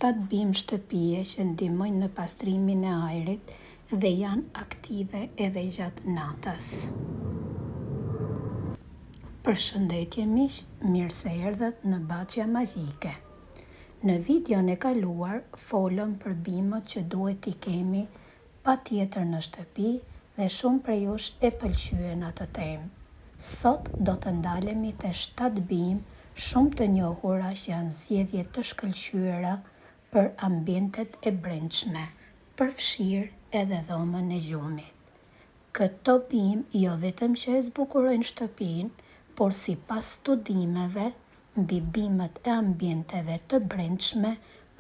7 bimë shtëpie që ndihmojnë në pastrimin e ajrit dhe janë aktive edhe gjatë natës. Përshëndetje miq, mirë se erdhët në Baçja Magjike. Në videon e kaluar folëm për bimët që duhet t'i kemi patjetër në shtëpi dhe shumë prej jush e pëlqyen atë temë. Sot do të ndalemi te 7 bimë shumë të njohura që janë zgjedhje të shkëlqyera për ambientet e brendshme, përfshirë edhe dhomën e gjumit. Këto bimë jo vetëm që e zbukurojnë shtëpinë, por sipas studimeve, mbi bimët e ambienteve të brendshme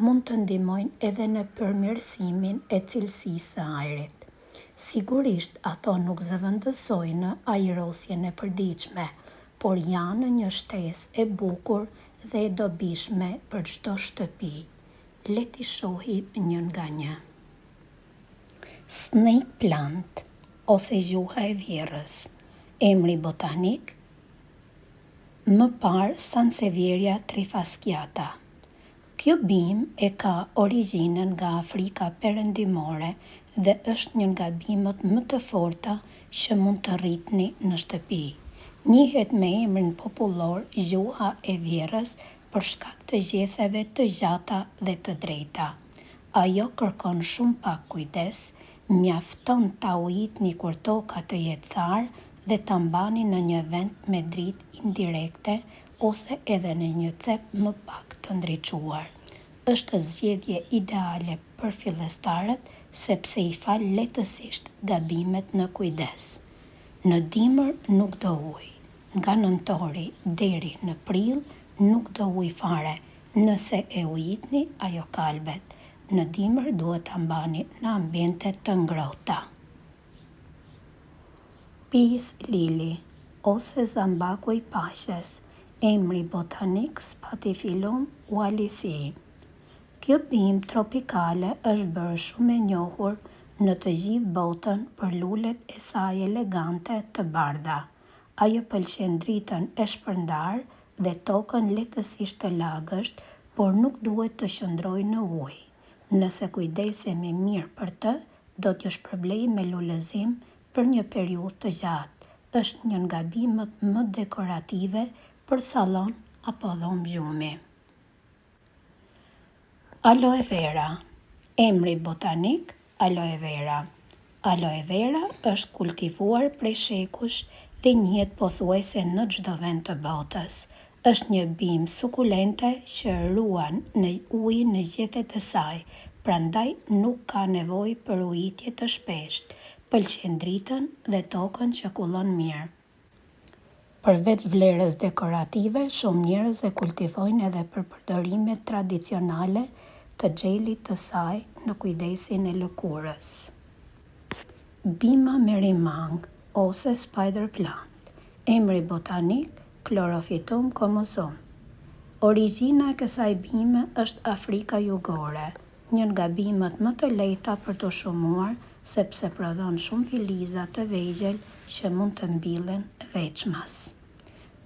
mund të ndihmojnë edhe në përmirësimin e cilësisë së ajrit. Sigurisht ato nuk zëvendësojnë ajrosjen e përditshme, por janë një shtesë e bukur dhe e dobishme për çdo shtëpi. Le t'i shohim një nga një. Snake plant ose gjuha e vjerrës. Emri botanik më parë Sansevieria trifasciata. Kjo bimë e ka origjinën nga Afrika Perëndimore dhe është një nga bimët më të forta që mund të rritni në shtëpi. Njihet me emrin popullor gjuha e vjerrës për shkak të gjetheve të gjata dhe të drejta. Ajo kërkon shumë pak kujdes, mjafton ta ujitni kur toka të jetë tharë dhe ta mbani në një vend me dritë indirekte ose edhe në një cep më pak të ndriçuar. Është zgjedhje ideale për fillestarët sepse i fal lehtësisht gabimet në kujdes. Në dimër nuk do ujë. Nga nëntori deri në prill nuk do ujë fare. Nëse e ujitni, ajo kalbet. Në dimër duhet ta mbani në ambiente të ngrohta. Peace lily ose zambaku i paqes. Emri botanik Spathiphyllum wallisii. Kjo bimë tropikale është bërë shumë e njohur në të gjithë botën për lulet e saj elegante të bardha. Ajo pëlqen dritën e shpërndarë dhe tokën lehtësisht të lagësht, por nuk duhet të qëndrojë në ujë. Nëse kujdesemi mirë për të, do t'ju shpërblej me lulëzim për një periudhë të gjatë. Është një nga bimët më dekorative për sallon apo dhomë gjumi. Aloe vera. Emri botanik Aloe vera. Aloe vera është kultivuar prej shekush dhe njihet pothuajse në çdo vend të botës. Është një bimë sukulente që ruan në ujë në gjethet e saj, prandaj nuk ka nevojë për ujitje të shpeshtë. Pëlqen dritën dhe tokën që kullon mirë. Përveç vlerës dekorative, shumë njerëz e kultivojnë edhe për përdorime tradicionale të xhelit të saj në kujdesin e lëkurës. Bima merimang ose spider plant. Emri botanik Chlorophyllum comosum. Origjina e kësaj bime është Afrika Jugore, një nga bimët më të lehta për të shumuar sepse prodhon shumë filiza të vegjël që mund të mbillen veçmas.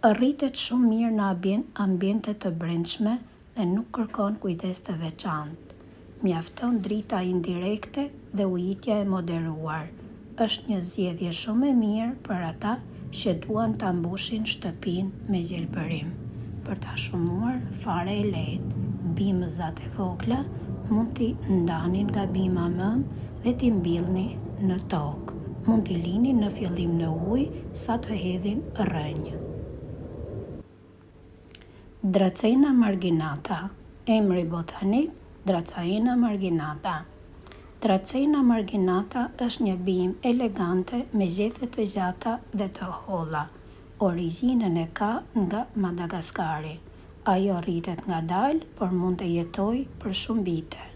Rritet shumë mirë në ambiente të brendshme dhe nuk kërkon kujdes të veçantë. Mjafton drita indirekte dhe ujitja e moderuar. Është një zgjedhje shumë e mirë për ata që duan ta mbushin shtëpinë me gjelbërim. Për ta shumuar fare e lehtë, bimëzat e vogla mund t'i ndanin nga bima mëm dhe t'i mbillni në tokë. Mund t'i lini në fillim në ujë sa të hedhin rrënjë. Dracena marginata. Emri botanik Dracaena marginata. Dracena marginata është një bimë elegante me gjethe të gjata dhe të holla. Origjinën e ka nga Madagaskari. Ajo rritet ngadalë, por mund të jetojë për shumë vite.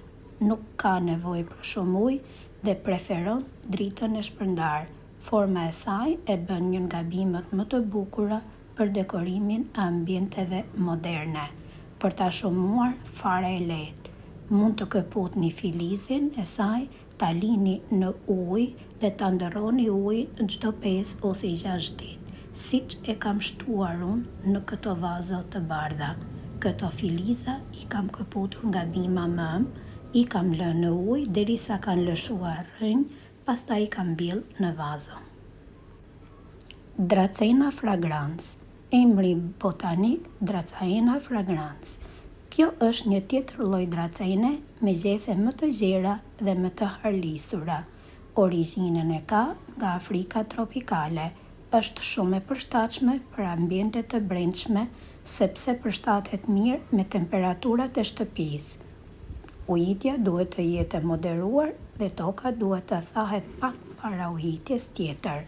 Nuk ka nevojë për shumë ujë dhe preferon dritën e shpërndarë. Forma e saj e bën një nga bimët më të bukura për dekorimin e ambienteve moderne. Për ta shumuar fare e lehtë. Mund të këputni filizin e saj, ta lini në ujë dhe ta ndërroni ujin çdo 5 ose 6 ditë, siç e kam shtuar unë në këto vazo të bardha. Këto filiza i kam këputur nga bima mëm, i kam lënë në ujë derisa kanë lëshuar rrënjë, pastaj i kam mbyll në vazo. Dracena fragrans. Emri botanik Dracaena fragrans. Kjo është një tjetër lloj dracene me gjethe më të gjera dhe më të harlisura. Origjinën e ka nga Afrika tropikale. Është shumë e përshtatshme për ambiente të brendshme sepse përshtatet mirë me temperaturat e shtëpisë. Ujitja duhet të jetë e moderuar dhe toka duhet të thahet pak para ujitjes tjetër.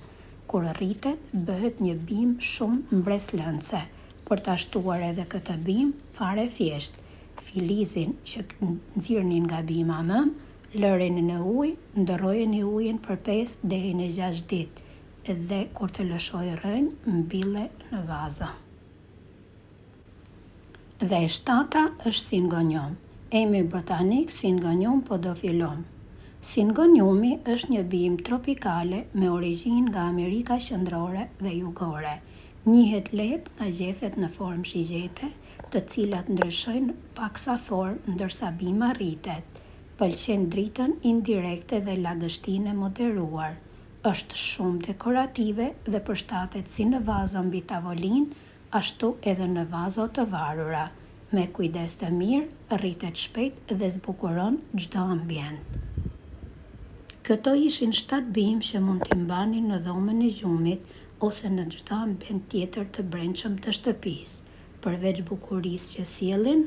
Kur rritet, bëhet një bimë shumë mbreslënse. Për ta shtuar edhe këtë bimë, fare thjesht. Filizin që nxirrni nga bima mëm, lëreni në ujë, ndërrojeni ujin për 5 deri në 6 ditë dhe kur të lëshojë rrënjë, mbille në vazo. Dhe e shtata është Syngonium. Emri botanik Syngonium podophyllum. Syngoniumi është një bimë tropikale me origjinë nga Amerika Qendrore dhe Jugore. Njihet lehtë nga gjethet në formë shigjete, të cilat ndryshojnë paksa formë ndërsa bima rritet. Pëlqen dritën indirekte dhe lagështinë e moderuar. Është shumë dekorative dhe përshtatet si në vazo mbi tavolinë, ashtu edhe në vazo të varura. Me kujdes të mirë, rritet shpejt dhe zbukuron çdo ambient. Këto ishin 7 bimë që mund t'i mbani në dhomën e gjumit ose në çdo ambient tjetër të brendshëm të shtëpisë. Përveç bukurisë që sjellin,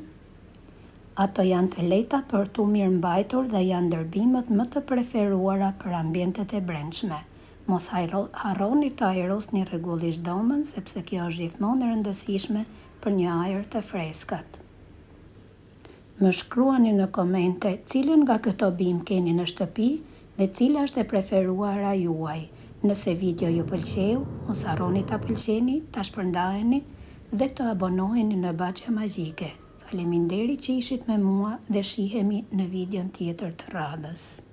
ato janë të lehta për tu mirëmbajtur dhe janë ndër bimët më të preferuara për ambientet e brendshme. Mos harroni të ajrosni rregullisht dhomën sepse kjo është gjithmonë e rëndësishme për një ajër të freskët. Më shkruani në komente cilën nga këto bimë keni në shtëpi dhe cila është e preferuara juaj. Nëse video ju pëlqeu, mos harroni ta pëlqeni, ta shpërndaheni dhe të abonoheni në Baçja Magjike. Faleminderit që ishit me mua dhe shihemi në videon tjetër të radhës.